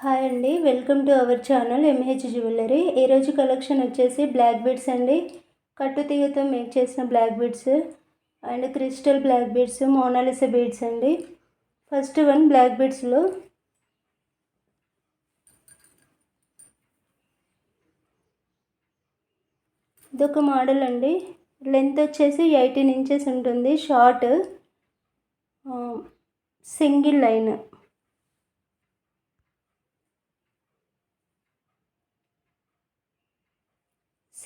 Hi అండి, welcome to our channel MH jewellery. ఈరోజు collection వచ్చేసి బ్లాక్ బీడ్స్ అండి. కట్టుతీగతో మేక్ చేసిన black beads and crystal black beads, Mona Lisa beads అండి. ఫస్ట్ వన్ బ్లాక్ బీడ్స్లో ఇదొక మోడల్ అండి. లెంత్ వచ్చేసి 18 ఇంచెస్ ఉంటుంది. Short single line,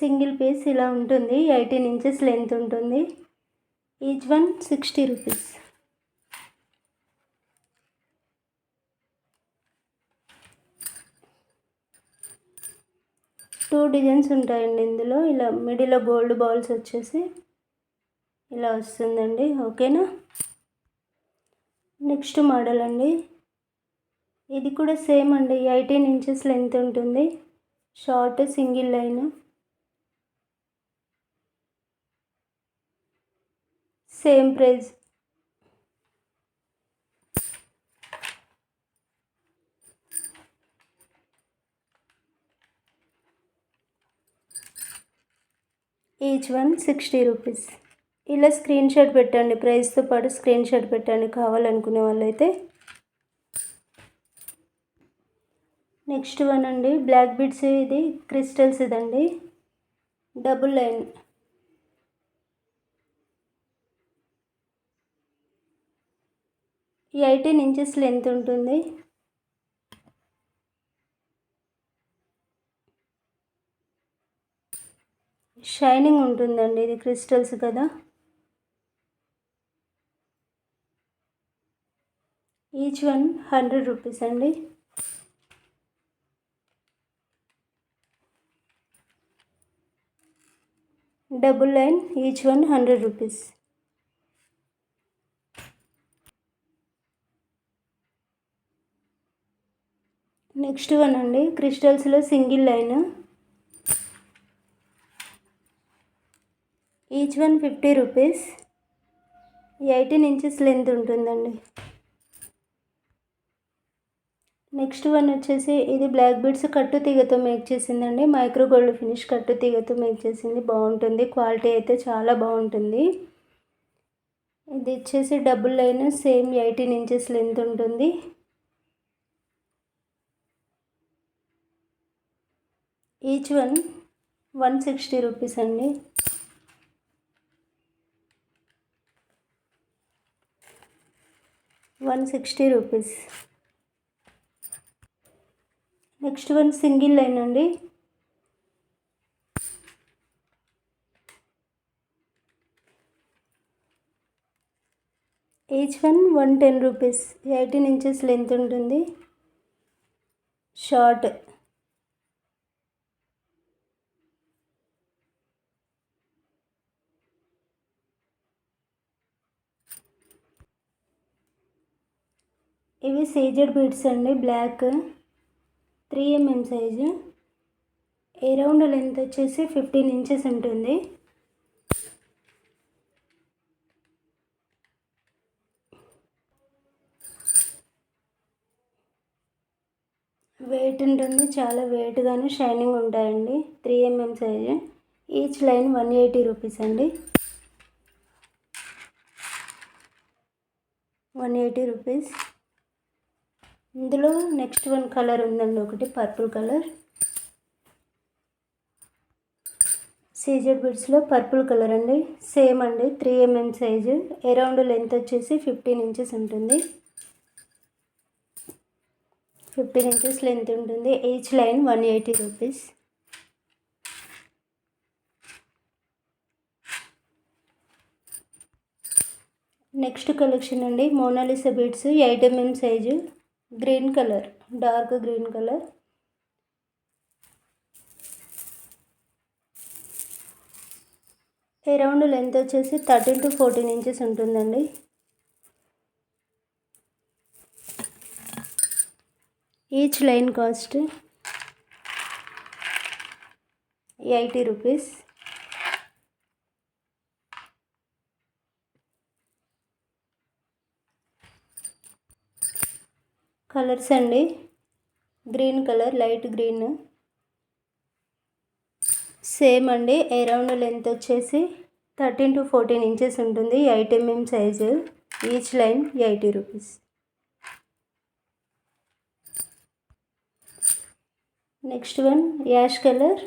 single piece ఇలా ఉంటుంది. 18 ఇంచెస్ లెంత్ ఉంటుంది. Each one 60 rupees. Two designs ఉంటాయండి ఇందులో. ఇలా మిడిల్లో గోల్డ్ బాల్స్ వచ్చేసి ఇలా వస్తుందండి. ఓకేనా. నెక్స్ట్ మోడల్ అండి. ఇది కూడా సేమ్ అండి. 18 ఇంచెస్ లెంత్ ఉంటుంది. Short single line, same price. Each one 60 rupees. ఇలా స్క్రీన్ షాట్ పెట్టండి, ప్రైస్తో పాటు స్క్రీన్ షాట్ పెట్టండి కావాలనుకునే వాళ్ళైతే. నెక్స్ట్ వన్ అండి, బ్లాక్ బీడ్స్. ఇది క్రిస్టల్స్ ఇదండి. డబుల్ లైన్, ఈ 18 ఇంచెస్ లెంత్ ఉంటుంది. షైనింగ్ ఉంటుందండి. ఇది క్రిస్టల్స్ కదా. ఈచ్ వన్ 100 రూపీస్ అండి. Double line, each one 100 rupees. Next one అండి, క్రిస్టల్స్లో single line. Each one 50 rupees. 18 inches length ఉంటుందండి. నెక్స్ట్ వన్ వచ్చేసి ఇది బ్లాక్ బీడ్స్ కట్టు తీగతో మేక్ చేసిందండి. మైక్రో గోల్డ్ ఫినిష్ కట్టు తీగతో మేక్ చేసింది. బాగుంటుంది, క్వాలిటీ అయితే చాలా బాగుంటుంది. ఇది వచ్చేసి double line, same 18 inches length ఉంటుంది. ఈచ్ వన్ 160 రూపీస్ అండి. ₹160. నెక్స్ట్ వన్ సింగిల్ లైన్ అండి. Each one 110 rupees. 18 inches length ఉంటుంది. షార్ట్, ఇవి సీజెడ్ బీడ్స్ అండి. Black 3 mm size. Around length వచ్చేసి 15 ఇంచెస్ ఉంటుంది. వెయిట్ ఉంటుంది, చాలా వెయిట్గాను షైనింగ్ ఉంటాయండి. 3 mm size. Each line 180 rupees అండి. 180 రూపీస్. ఇందులో నెక్స్ట్ వన్ కలర్ ఉందండి, ఒకటి పర్పుల్ కలర్. సీజెడ్ బీడ్స్లో పర్పుల్ కలర్ అండి. సేమ్ అండి, 3 mm సైజు. అరౌండ్ లెంత్ వచ్చేసి 15 ఇంచెస్ ఉంటుంది. 15 ఇంచెస్ లెంత్ ఉంటుంది. Each line 180 rupees. Next collection అండి, Mona Lisa beads 8 mm size. Green colour, dark green colour. Around length వచ్చేసి 13 to 14 ఇంచెస్ ఉంటుందండి. Each line cost 80 rupees. Colours అండి, green colour, light green. Same అండి. Around length వచ్చేసి 13 to 14 inches ఉంటుంది. 8 mm size. Each line 80 rupees. Next one ash colour.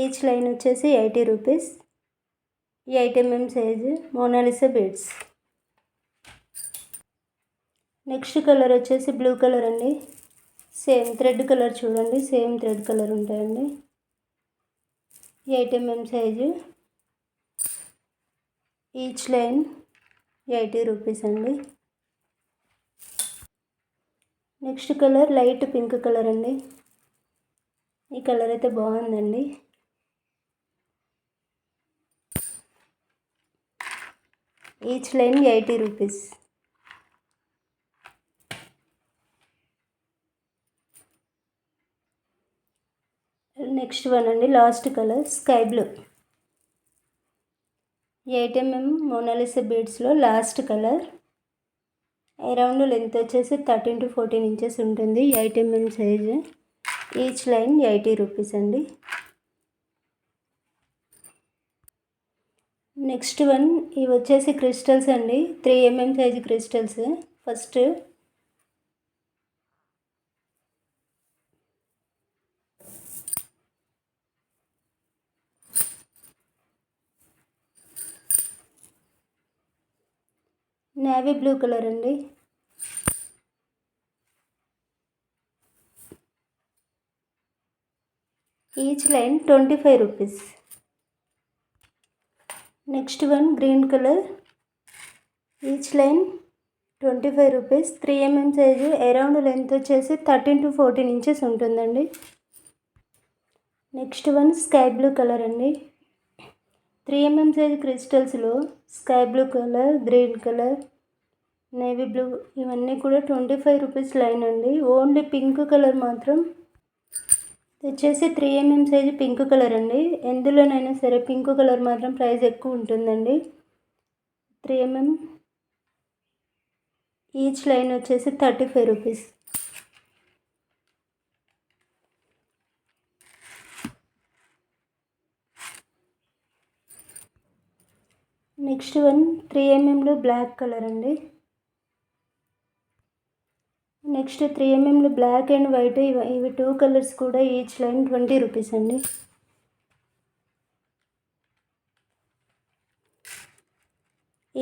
Each line వచ్చేసి 80 rupees. 8 mm size Mona Lisa beads. Next colour వచ్చేసి blue colour అండి. Same thread colour చూడండి, same thread colour ఉంటాయండి. 8 mm size. Each line 80 rupees అండి. Next colour light pink colour అండి. ఈ colour అయితే బాగుందండి. Each line 80 rupees. Next one అండి, last colour sky blue. 8 mm Mona Lisa బీడ్స్లో లాస్ట్ కలర్. అరౌండ్ లెంత్ వచ్చేసి 13 to 14 ఇంచెస్ ఉంటుంది. 8 mm size. Each line 80 rupees అండి. నెక్స్ట్ వన్ ఇవి వచ్చేసి క్రిస్టల్స్ అండి. 3 mm size crystals. First navy blue colour అండి. Each line 25 rupees. Next one green colour. Each line 25 rupees. 3 mm size. Around length వచ్చేసి 13 to 14 inches ఉంటుందండి. Next one sky blue colour అండి. 3 mm size క్రిస్టల్స్లో sky blue colour, green colour, navy blue ఇవన్నీ కూడా 25 rupees line అండి. Only pink colour మాత్రం వచ్చేసి 3 mm size pink colour అండి. ఎందులోనైనా సరే పింక్ కలర్ మాత్రం ప్రైస్ ఎక్కువ ఉంటుందండి. 3 mm. ఈచ్ లైన్ వచ్చేసి 35 రూపీస్. నెక్స్ట్ వన్ 3 mmలో బ్లాక్ కలర్ అండి. నెక్స్ట్ 3 mmలో బ్లాక్ అండ్ వైట్ ఇవి 2 కలర్స్ కూడా ఈచ్ లైన్ 20 రూపీస్ అండి.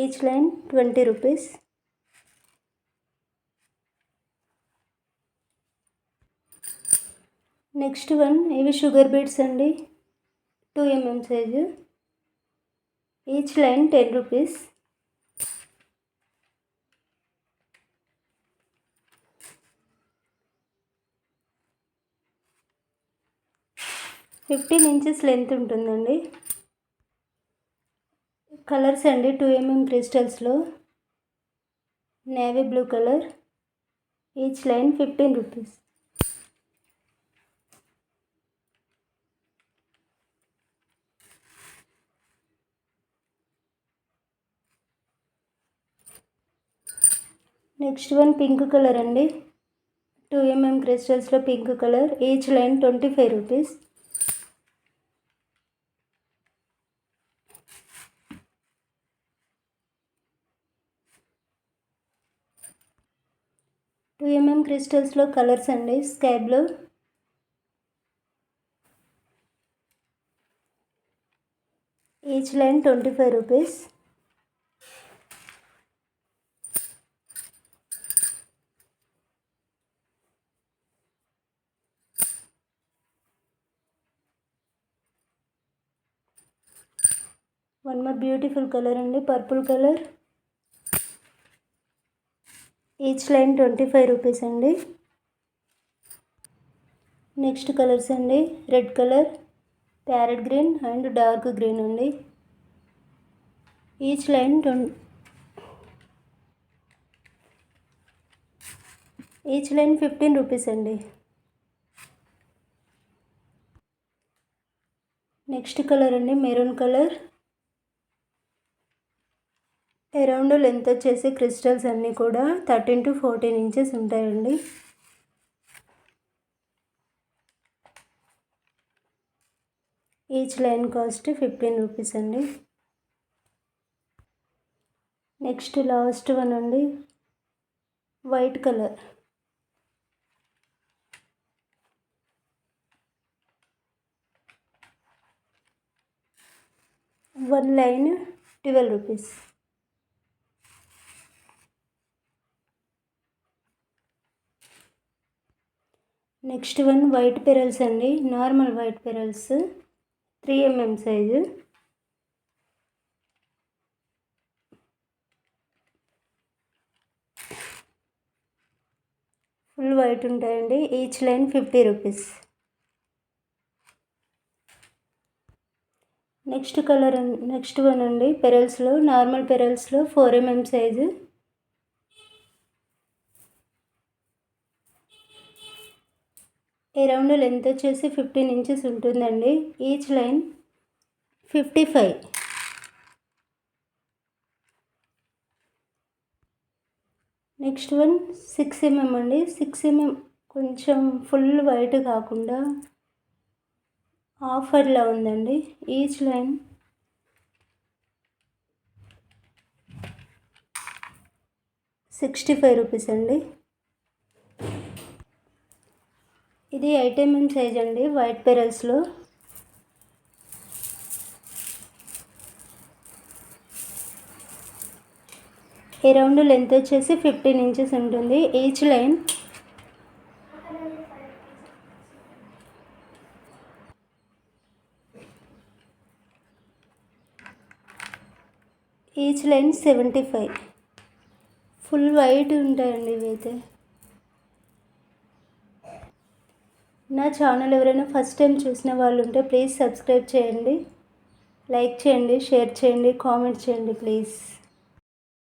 Each line 20 rupees. Next one ఇవి షుగర్ బీడ్స్ అండి. 2 mm size. Each line 10 rupees. Fifteen inches length ఉంటుందండి. కలర్స్ అండి 2 mm క్రిస్టల్స్లో navy blue colour. Each line 15 rupees. Next one pink colour అండి. 2 mm క్రిస్టల్స్లో pink colour. Each line 25 rupees. Two mm క్రిస్టల్స్లో colours అండి. Sky blue, each line 25 rupees. One more beautiful colour అండి, purple colour. Each line 25 rupees అండి. Next colours అండి, red colour, parrot green and dark green అండి. Each line 15 rupees అండి. Next colour అండి, maroon colour. Around around length వచ్చేసి crystals అన్నీ కూడా 13 to 14 inches ఉంటాయండి. ఈచ్ లైన్ కాస్ట్ 15 రూపీస్ అండి. నెక్స్ట్ లాస్ట్ వన్ అండి, white colour. One line 12 rupees. Next one white pearls అండి, normal white pearls 3 mm size. Full white ఉంటాయండి. Each line 50 rupees. Next one అండి, పెరల్స్లో normal పెరల్స్లో 4 mm size. Around length వచ్చేసి 15 inches ఉంటుందండి. Each line 55. Next one 6 mm అండి. 6 mm కొంచెం full white కాకుండా ఆఫర్లా ఉందండి. ఈచ్ లైన్ 65 రూపీస్ అండి. ఇది 8 mm సైజ్ అండి, వైట్ పెరల్స్లో. అరౌండ్ లెంత్ వచ్చేసి 15 ఇంచెస్ ఉంటుంది. Each line 75. ఫుల్ వైట్ ఉంటాయండి ఇవైతే. నా ఛానల్ ఎవరైనా ఫస్ట్ టైం చూసిన వాళ్ళు ఉంటే ప్లీజ్ సబ్స్క్రైబ్ చేయండి, లైక్ చేయండి, షేర్ చేయండి, కామెంట్ చేయండి ప్లీజ్.